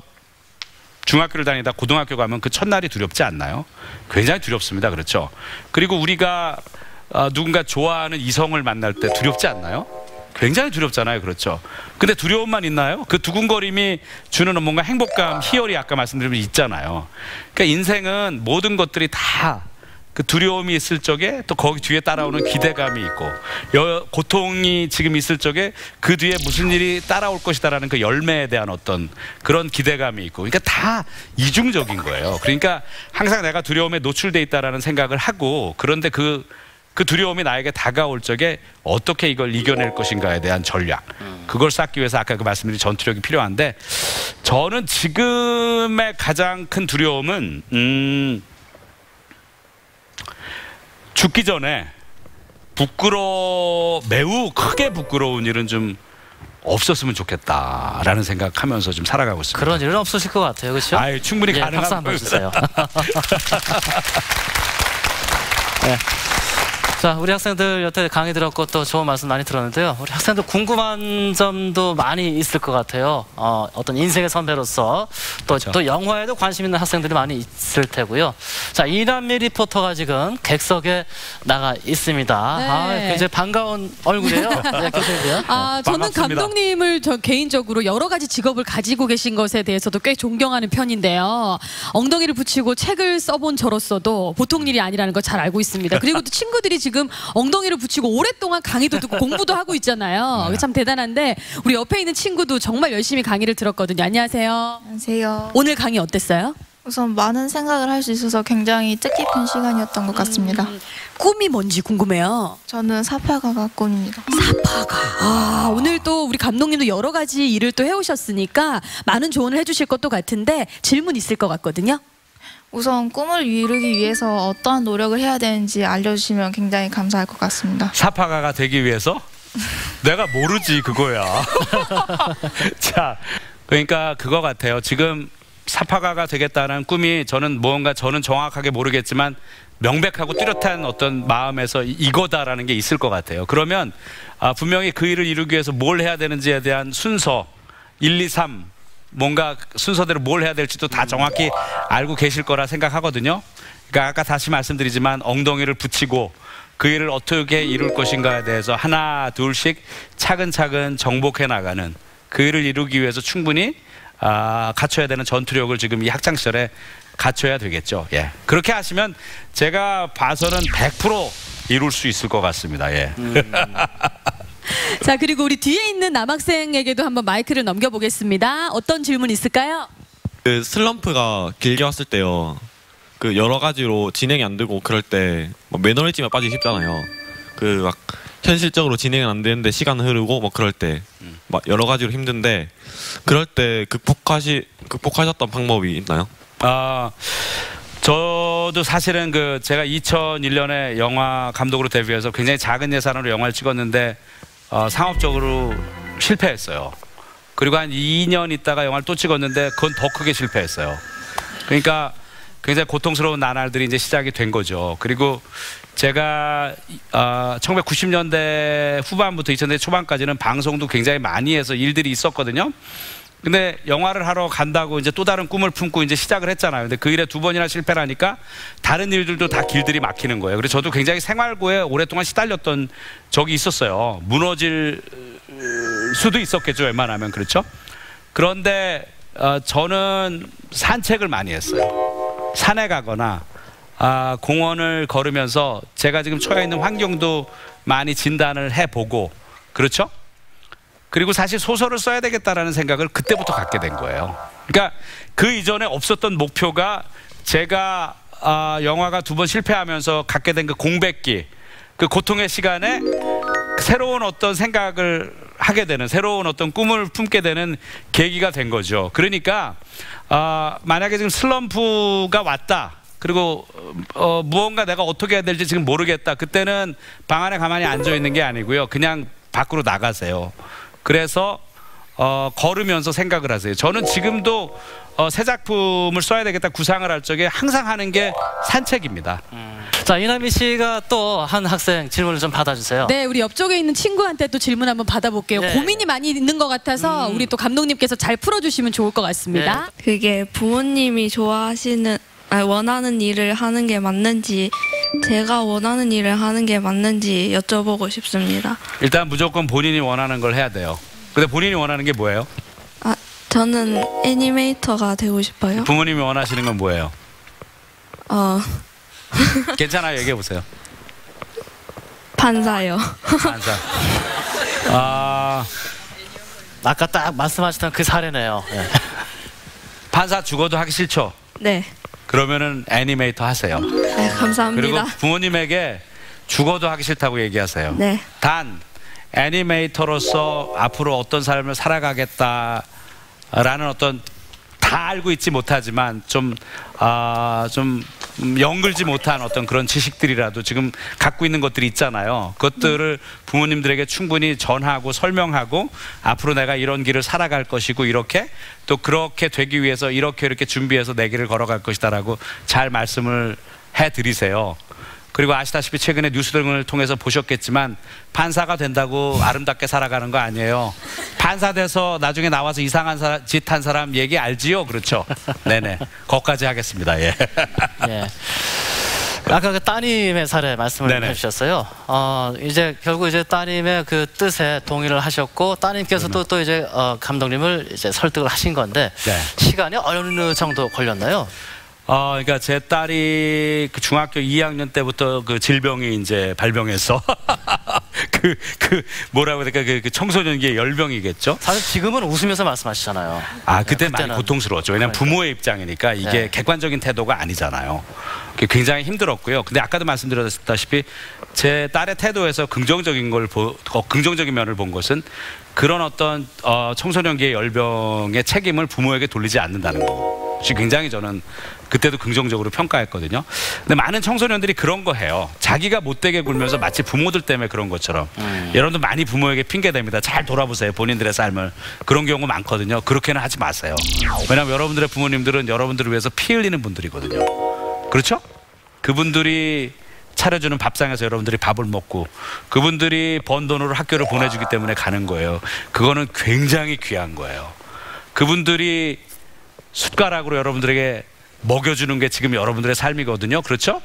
중학교를 다니다 고등학교 가면 그 첫날이 두렵지 않나요? 굉장히 두렵습니다. 그렇죠? 그리고 우리가 누군가 좋아하는 이성을 만날 때 두렵지 않나요? 굉장히 두렵잖아요. 그렇죠? 근데 두려움만 있나요? 그 두근거림이 주는 뭔가 행복감, 희열이 아까 말씀드린 있잖아요. 그러니까 인생은 모든 것들이 다 그 두려움이 있을 적에 또 거기 뒤에 따라오는 기대감이 있고 고통이 지금 있을 적에 그 뒤에 무슨 일이 따라올 것이다라는 그 열매에 대한 어떤 그런 기대감이 있고 그러니까 다 이중적인 거예요. 그러니까 항상 내가 두려움에 노출돼 있다라는 생각을 하고 그런데 그 두려움이 나에게 다가올 적에 어떻게 이걸 이겨낼 것인가에 대한 전략 그걸 쌓기 위해서 아까 그 말씀드린 전투력이 필요한데 저는 지금의 가장 큰 두려움은 죽기 전에 매우 크게 부끄러운 일은 좀 없었으면 좋겠다라는 생각하면서 좀 살아가고 있습니다. 그런 일은 없으실 것 같아요. 그렇죠? 충분히 가능한 박수 한번 주세요. 네. 자, 우리 학생들 여태 강의 들었고 또 좋은 말씀 많이 들었는데요. 우리 학생들 궁금한 점도 많이 있을 것 같아요. 어떤 인생의 선배로서 또 영화에도 관심 있는 학생들이 많이 있을 테고요. 자, 이남미 리포터가 지금 객석에 나가 있습니다. 네. 굉장히 반가운 얼굴이에요. 네, 교수님이요. 저는 감독님을 개인적으로 여러 가지 직업을 가지고 계신 것에 대해서도 꽤 존경하는 편인데요. 엉덩이를 붙이고 책을 써본 저로서도 보통 일이 아니라는 걸 잘 알고 있습니다. 그리고 또 친구들이 지금 엉덩이를 붙이고 오랫동안 강의도 듣고 공부도 하고 있잖아요. 참 대단한데 우리 옆에 있는 친구도 정말 열심히 강의를 들었거든요. 안녕하세요. 안녕하세요. 오늘 강의 어땠어요? 우선 많은 생각을 할 수 있어서 굉장히 뜻깊은 시간이었던 것 같습니다. 꿈이 뭔지 궁금해요. 저는 사파가가 꿈입니다. 사파가. 오늘 또 우리 감독님도 여러 가지 일을 또 해오셨으니까 많은 조언을 해주실 것도 같은데 질문 있을 것 같거든요. 우선 꿈을 이루기 위해서 어떠한 노력을 해야 되는지 알려주시면 굉장히 감사할 것 같습니다. 사파가가 되기 위해서? 내가 모르지 그거야. 자, 그러니까 그거 같아요. 지금 사파가가 되겠다는 꿈이 저는 정확하게 모르겠지만 명백하고 뚜렷한 어떤 마음에서 이거다라는 게 있을 것 같아요. 그러면 분명히 그 일을 이루기 위해서 뭘 해야 되는지에 대한 순서 1, 2, 3 뭔가 순서대로 뭘 해야 될지도 다 정확히 알고 계실 거라 생각하거든요. 그러니까 아까 다시 말씀드리지만 엉덩이를 붙이고 그 일을 어떻게 이룰 것인가에 대해서 하나 둘씩 차근차근 정복해 나가는 그 일을 이루기 위해서 충분히 갖춰야 되는 전투력을 지금 이 학창시절에 갖춰야 되겠죠. 예. 그렇게 하시면 제가 봐서는 100% 이룰 수 있을 것 같습니다. 예. 자, 그리고 우리 뒤에 있는 남학생에게도 한번 마이크를 넘겨보겠습니다. 어떤 질문 있을까요? 그 슬럼프가 길게 왔을 때요. 그 여러 가지로 진행이 안 되고 그럴 때 뭐 매너리즘에 빠지기 쉽잖아요. 그 막 현실적으로 진행은 안 되는데 시간 흐르고 뭐 그럴 때 막 여러 가지로 힘든데 그럴 때 극복하셨던 방법이 있나요? 저도 사실은 그 제가 2001년에 영화 감독으로 데뷔해서 굉장히 작은 예산으로 영화를 찍었는데 상업적으로 실패했어요. 그리고 한 2년 있다가 영화를 또 찍었는데 그건 더 크게 실패했어요. 그러니까 굉장히 고통스러운 나날들이 이제 시작이 된 거죠. 그리고 제가 1990년대 후반부터 2000년대 초반까지는 방송도 굉장히 많이 해서 일들이 있었거든요. 근데 영화를 하러 간다고 이제 또 다른 꿈을 품고 이제 시작을 했잖아요. 근데 그 일에 2번이나 실패를 하니까 다른 일들도 다 길들이 막히는 거예요. 그래서 저도 굉장히 생활고에 오랫동안 시달렸던 적이 있었어요. 무너질 수도 있었겠죠, 웬만하면. 그렇죠? 그런데 저는 산책을 많이 했어요. 산에 가거나 공원을 걸으면서 제가 지금 처해 있는 환경도 많이 진단을 해보고, 그렇죠? 그리고 사실 소설을 써야 되겠다라는 생각을 그때부터 갖게 된 거예요. 그러니까 그 이전에 없었던 목표가 제가 영화가 2번 실패하면서 갖게 된 그 공백기, 그 고통의 시간에 새로운 어떤 생각을 하게 되는, 새로운 어떤 꿈을 품게 되는 계기가 된 거죠. 그러니까 만약에 지금 슬럼프가 왔다, 그리고 무언가 내가 어떻게 해야 될지 지금 모르겠다, 그때는 방 안에 가만히 앉아 있는 게 아니고요, 그냥 밖으로 나가세요. 그래서 걸으면서 생각을 하세요. 저는 지금도 새 작품을 써야 되겠다 구상을 할 적에 항상 하는 게 산책입니다. 자, 이남희 씨가 또 한 학생 질문을 좀 받아주세요. 네, 우리 옆쪽에 있는 친구한테 또 질문 한번 받아볼게요. 네. 고민이 많이 있는 것 같아서 우리 또 감독님께서 잘 풀어주시면 좋을 것 같습니다. 그게 부모님이 원하는 일을 하는 게 맞는지, 제가 원하는 일을 하는 게 맞는지 여쭤보고 싶습니다. 일단 무조건 본인이 원하는 걸 해야 돼요. 근데 본인이 원하는 게 뭐예요? 저는 애니메이터가 되고 싶어요. 부모님이 원하시는 건 뭐예요? 괜찮아요, 얘기해 보세요. 판사요. 판사. 아까 딱 말씀하셨던 그 사례네요. 네. 판사 죽어도 하기 싫죠? 네. 그러면은 애니메이터 하세요. 네, 감사합니다. 그리고 부모님에게 죽어도 하기 싫다고 얘기하세요. 네. 단 애니메이터로서 앞으로 어떤 삶을 살아가겠다라는 어떤, 다 알고 있지 못하지만 좀 연글지 못한 어떤 그런 지식들이라도 지금 갖고 있는 것들이 있잖아요. 그것들을 부모님들에게 충분히 전하고 설명하고, 앞으로 내가 이런 길을 살아갈 것이고, 이렇게 또 그렇게 되기 위해서 이렇게 준비해서 내 길을 걸어갈 것이다라고 잘 말씀을 해드리세요. 그리고 아시다시피 최근에 뉴스 등을 통해서 보셨겠지만 판사가 된다고 아름답게 살아가는 거 아니에요. 판사 돼서 나중에 나와서 이상한 짓 한 사람 얘기 알지요? 그렇죠? 네네. 거기까지 하겠습니다. 예. 예. 아까 그 따님의 사례 말씀을 네네. 해주셨어요. 이제 결국 이제 따님의 그 뜻에 동의를 하셨고, 따님께서도 또 이제 감독님을 이제 설득을 하신 건데, 네. 시간이 어느 정도 걸렸나요? 그러니까 제 딸이 그 중학교 2학년 때부터 그 질병이 이제 발병해서 뭐라고 해야 될까, 그 청소년기의 열병이겠죠. 사실 지금은 웃으면서 말씀하시잖아요. 그때 많이 고통스러웠죠. 왜냐하면 부모의 입장이니까 이게 네. 객관적인 태도가 아니잖아요. 굉장히 힘들었고요. 근데 아까도 말씀드렸다시피 제 딸의 태도에서 긍정적인 면을 본 것은, 그런 어떤 청소년기의 열병의 책임을 부모에게 돌리지 않는다는 거. 굉장히 저는 그때도 긍정적으로 평가했거든요. 근데 많은 청소년들이 그런 거 해요. 자기가 못되게 굴면서 마치 부모들 때문에 그런 것처럼. 여러분들 많이 부모에게 핑계 댑니다. 잘 돌아보세요, 본인들의 삶을. 그런 경우 많거든요. 그렇게는 하지 마세요. 왜냐하면 여러분들의 부모님들은 여러분들을 위해서 피 흘리는 분들이거든요. 그렇죠? 그분들이 차려주는 밥상에서 여러분들이 밥을 먹고, 그분들이 번 돈으로 학교를 보내주기 때문에 가는 거예요. 그거는 굉장히 귀한 거예요. 그분들이 숟가락으로 여러분들에게 먹여주는 게 지금 여러분들의 삶이거든요. 그렇죠?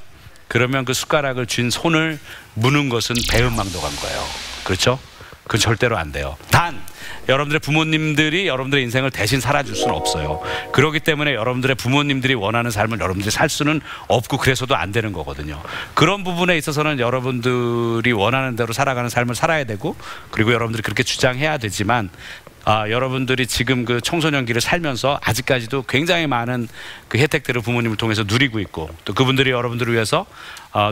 그러면 그 숟가락을 쥔 손을 무는 것은 배은망덕한 거예요. 그렇죠? 그건 절대로 안 돼요. 단 여러분들의 부모님들이 여러분들의 인생을 대신 살아줄 수는 없어요. 그렇기 때문에 여러분들의 부모님들이 원하는 삶을 여러분들이 살 수는 없고 그래서도 안 되는 거거든요. 그런 부분에 있어서는 여러분들이 원하는 대로 살아가는 삶을 살아야 되고, 그리고 여러분들이 그렇게 주장해야 되지만 여러분들이 지금 그 청소년기를 살면서 아직까지도 굉장히 많은 그 혜택들을 부모님을 통해서 누리고 있고, 또 그분들이 여러분들을 위해서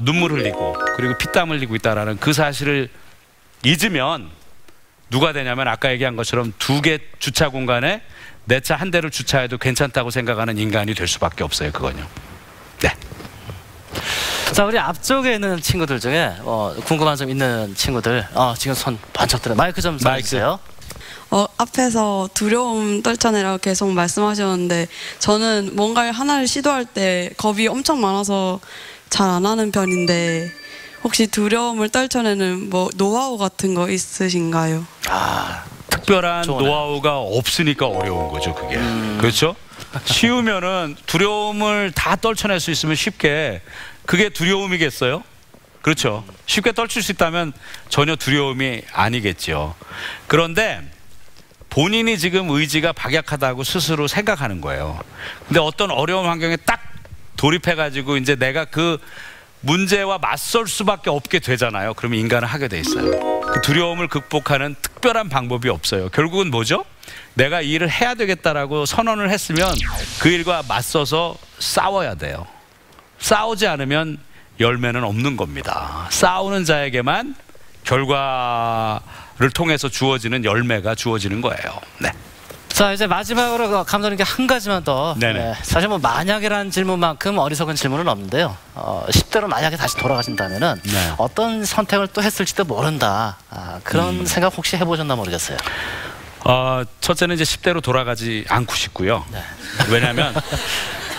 눈물 흘리고 그리고 피땀 흘리고 있다라는 그 사실을 잊으면 누가 되냐면 아까 얘기한 것처럼 2개 주차 공간에 내 차 한 대를 주차해도 괜찮다고 생각하는 인간이 될 수밖에 없어요. 그건요. 네. 자, 우리 앞쪽에 있는 친구들 중에 궁금한 점 있는 친구들 지금 손 번쩍 들어. 마이크 좀 쏴주세요. 앞에서 두려움 떨쳐내라고 계속 말씀하셨는데, 저는 뭔가를 하나를 시도할 때 겁이 엄청 많아서 잘 안 하는 편인데, 혹시 두려움을 떨쳐내는 뭐 노하우 같은 거 있으신가요? 특별한 좋네. 노하우가 없으니까 어려운 거죠, 그게. 그렇죠? 쉬우면은 두려움을 다 떨쳐낼 수 있으면 쉽게, 그게 두려움이겠어요? 그렇죠. 쉽게 떨칠 수 있다면 전혀 두려움이 아니겠죠. 그런데 본인이 지금 의지가 박약하다고 스스로 생각하는 거예요. 근데 어떤 어려운 환경에 딱 돌입해가지고 이제 내가 그 문제와 맞설 수밖에 없게 되잖아요. 그러면 인간은 하게 돼 있어요. 그 두려움을 극복하는 특별한 방법이 없어요. 결국은 뭐죠? 내가 이 일을 해야 되겠다라고 선언을 했으면 그 일과 맞서서 싸워야 돼요. 싸우지 않으면 열매는 없는 겁니다. 싸우는 자에게만 결과를 통해서 주어지는 열매가 주어지는 거예요. 네. 자, 이제 마지막으로 감독님께 한 가지만 더. 네네. 네, 사실 뭐 만약이라는 질문만큼 어리석은 질문은 없는데요. 10대로 만약에 다시 돌아가신다면은 네. 어떤 선택을 또 했을지도 모른다. 그런 생각 혹시 해보셨나 모르겠어요. 첫째는 이제 10대로 돌아가지 않고 싶고요. 네. 왜냐하면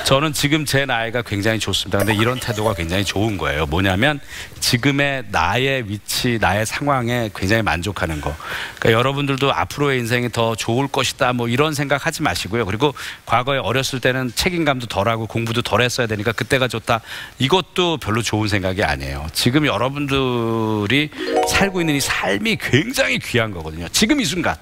저는 지금 제 나이가 굉장히 좋습니다. 근데 이런 태도가 굉장히 좋은 거예요. 뭐냐면 지금의 나의 위치, 나의 상황에 굉장히 만족하는 거. 그러니까 여러분들도 앞으로의 인생이 더 좋을 것이다 뭐 이런 생각 하지 마시고요. 그리고 과거에 어렸을 때는 책임감도 덜하고 공부도 덜 했어야 되니까 그때가 좋다. 이것도 별로 좋은 생각이 아니에요. 지금 여러분들이 살고 있는 이 삶이 굉장히 귀한 거거든요. 지금 이 순간.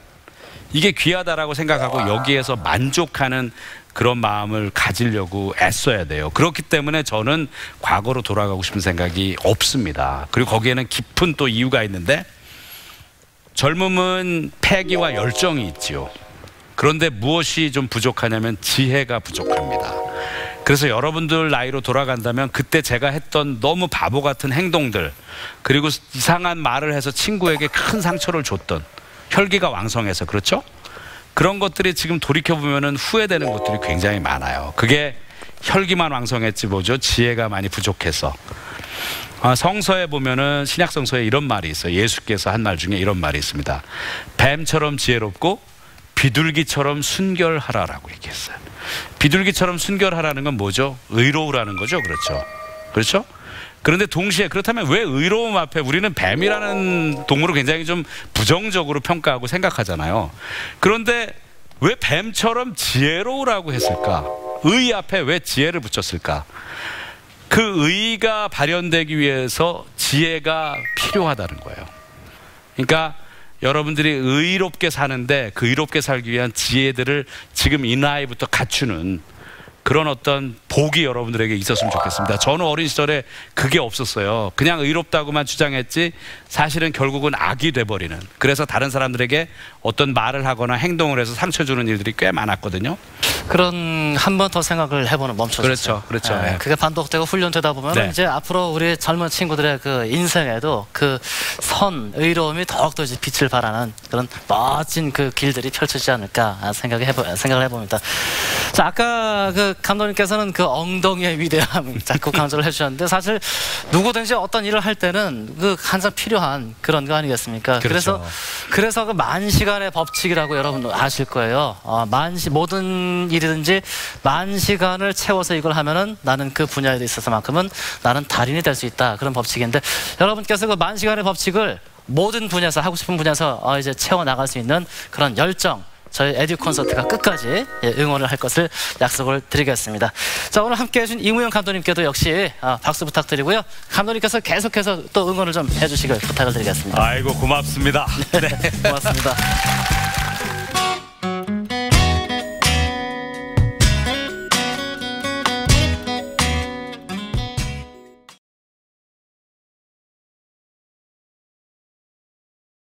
이게 귀하다라고 생각하고 여기에서 만족하는 그런 마음을 가지려고 애써야 돼요. 그렇기 때문에 저는 과거로 돌아가고 싶은 생각이 없습니다. 그리고 거기에는 깊은 또 이유가 있는데, 젊음은 패기와 열정이 있지요. 그런데 무엇이 좀 부족하냐면 지혜가 부족합니다. 그래서 여러분들 나이로 돌아간다면 그때 제가 했던 너무 바보 같은 행동들, 그리고 이상한 말을 해서 친구에게 큰 상처를 줬던, 혈기가 왕성해서, 그렇죠? 그런 것들이 지금 돌이켜보면 후회되는 것들이 굉장히 많아요. 그게 혈기만 왕성했지 뭐죠? 지혜가 많이 부족해서. 성서에 보면은 신약 성서에 이런 말이 있어요. 예수께서 한 말 중에 이런 말이 있습니다. 뱀처럼 지혜롭고 비둘기처럼 순결하라라고 얘기했어요. 비둘기처럼 순결하라는 건 뭐죠? 의로우라는 거죠. 그렇죠? 그렇죠? 그런데 동시에 그렇다면 왜 의로움 앞에 우리는 뱀이라는 동물을 굉장히 좀 부정적으로 평가하고 생각하잖아요. 그런데 왜 뱀처럼 지혜로우라고 했을까? 의 앞에 왜 지혜를 붙였을까? 그 의가 발현되기 위해서 지혜가 필요하다는 거예요. 그러니까 여러분들이 의롭게 사는데 그 의롭게 살기 위한 지혜들을 지금 이 나이부터 갖추는 그런 어떤 복이 여러분들에게 있었으면 좋겠습니다. 저는 어린 시절에 그게 없었어요. 그냥 의롭다고만 주장했지 사실은 결국은 악이 돼버리는, 그래서 다른 사람들에게 어떤 말을 하거나 행동을 해서 상처 주는 일들이 꽤 많았거든요. 그런 한 번 더 생각을 해보는 멈춰주세요. 그렇죠, 그렇죠. 네, 네. 그게 반복되고 훈련되다 보면 네. 이제 앞으로 우리 젊은 친구들의 그 인생에도 그 의로움이 더욱더 이제 빛을 발하는 그런 멋진 그 길들이 펼쳐지지 않을까 생각을 해봅니다. 자, 아까 그 감독님께서는 그 엉덩이의 위대함 자꾸 강조를 해주셨는데, 사실 누구든지 어떤 일을 할 때는 그 항상 필요한 그런 거 아니겠습니까? 그렇죠. 그래서 그 만시간의 법칙이라고 여러분 아실 거예요. 모든 일이든지 만 시간을 채워서 이걸 하면은 나는 그 분야에 있어서만큼은 나는 달인이 될 수 있다, 그런 법칙인데, 여러분께서 그 만 시간의 법칙을 모든 분야에서 하고 싶은 분야에서 이제 채워 나갈 수 있는 그런 열정, 저희 에듀 콘서트가 끝까지 응원을 할 것을 약속을 드리겠습니다. 자, 오늘 함께해 주신 이무영 감독님께도 역시 박수 부탁드리고요. 감독님께서 계속해서 또 응원을 좀 해주시길 부탁을 드리겠습니다. 아이고 고맙습니다. 네, 고맙습니다.